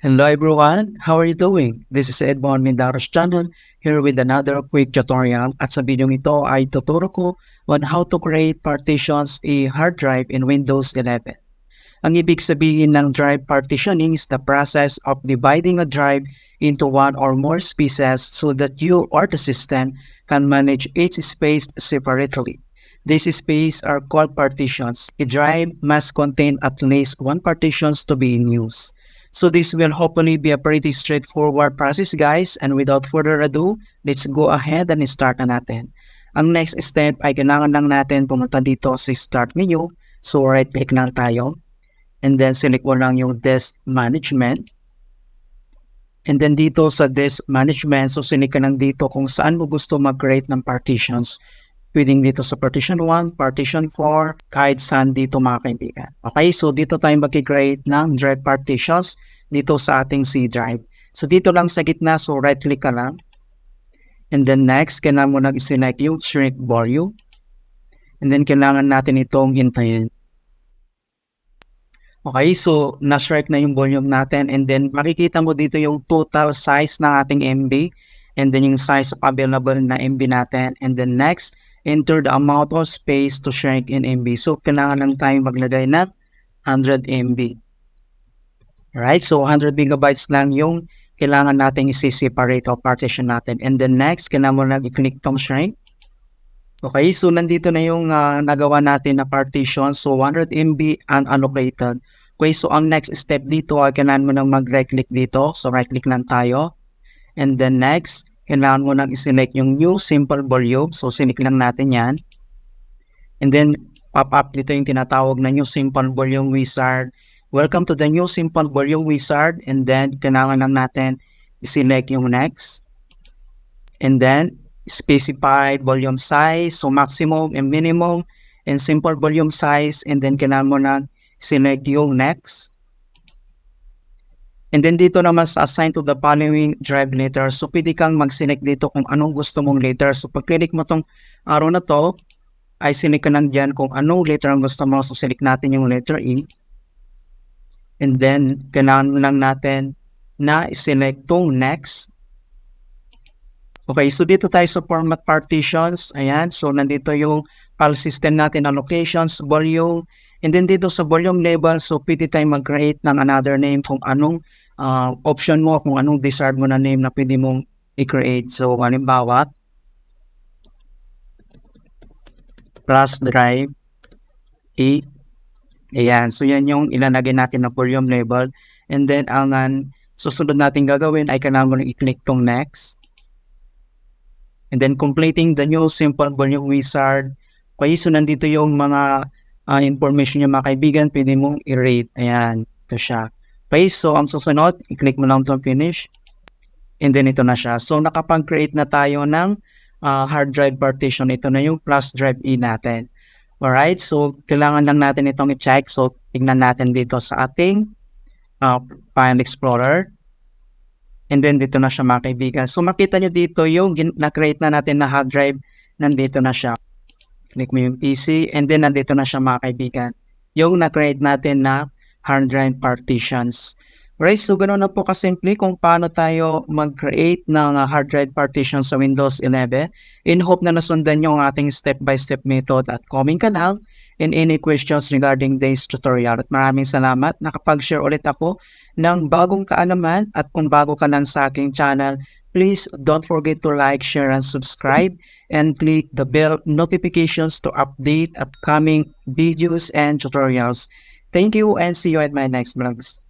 Hello everyone, how are you doing? This is Edmond Mindaros channel here with another quick tutorial at sa video ito ay tuturo ko on how to create partitions a hard drive in Windows 11. Ang ibig sabihin ng drive partitioning is the process of dividing a drive into one or more spaces so that you or the system can manage each space separately. These spaces are called partitions. A drive must contain at least one partitions to be in use. So this will hopefully be a pretty straightforward process guys, and without further ado, let's go ahead and start na natin. Ang next step ay kailangan lang natin pumunta dito sa start menu. So right click lang tayo and then select mo lang yung disk management. And then dito sa disk management, so select ka lang dito kung saan mo gusto mag-create ng partitions. Pwedeng dito sa partition 1, partition 4, kahit saan dito mga kaibigan. Okay, so dito tayo mag-create ng drive partitions dito sa ating C drive. So dito lang sa gitna, so right click ka lang. And then next, kailangan mo nag-select yung shrink volume. And then kailangan natin itong hintayin. Okay, so na-shrink na yung volume natin. And then makikita mo dito yung total size ng ating MB. And then yung size of available na MB natin. And then next, enter the amount of space to shrink in MB. So, kailangan lang tayong maglagay ng 100 MB. Alright, so 100 megabytes lang yung kailangan natin isi-separate o partition natin. And then next, kailangan mo lang i-click tong shrink. Okay, so nandito na yung nagawa natin na partition. So, 100 MB unallocated. Okay, so ang next step dito ay kailangan mo nang mag-right click dito. So, right click lang tayo. And then next, kailangan mo nang i-select yung new simple volume. So, select lang natin yan. And then, pop up dito yung tinatawag na new simple volume wizard. Welcome to the new simple volume wizard. And then, kailangan lang natin i-select yung next. And then, specified volume size. So, maximum and minimum. And simple volume size. And then, kailangan mo nang select yung next. And then dito naman sa assign to the following drive letters. So pwede kang mag-select dito kung anong gusto mong letter. So pag-click mo tong arrow na to, ay select ka lang dyan kung anong letter ang gusto mo. So select natin yung letter E. And then kailangan lang natin na i-select tong next. Okay, so dito tayo sa format partitions. Ayan, so nandito yung file system natin, allocations, volume. And then dito sa volume label, so pwede tayo mag-create ng another name kung anong option mo, kung anong desired mo na name na pwede mong i-create. So, halimbawa, plus drive E. Ayan, so yan yung ilalagay natin na volume label. And then, ang susunod natin gagawin ay kailangan mo i-click tong next. And then, completing the new simple volume wizard. Okay, so nandito yung mga information niya mga kaibigan, pwede mong i-rate. Ayan, ito siya. Okay, so ang susunod, i-click mo lang itong finish. And then ito na siya. So nakapag-create na tayo ng hard drive partition. Ito na yung plus drive E natin. Alright, so kailangan lang natin itong i-check. So tignan natin dito sa ating File Explorer. And then dito na siya mga kaibigan. So makita nyo dito yung na-create na natin na hard drive. Nandito na siya. Click mo yung PC and then nandito na siya mga kaibigan. Yung na-create natin na hard drive partitions. Right, so ganoon na po kasimple kung paano tayo mag-create ng hard drive partition sa Windows 11. In hope na nasundan nyo ang ating step-by-step method at comment canal and any questions regarding this tutorial. At maraming salamat. Nakapag-share ulit ako ng bagong kaalaman at kung bago ka lang sa aking channel, please don't forget to like, share, and subscribe and click the bell notifications to update upcoming videos and tutorials. Thank you and see you at my next vlogs.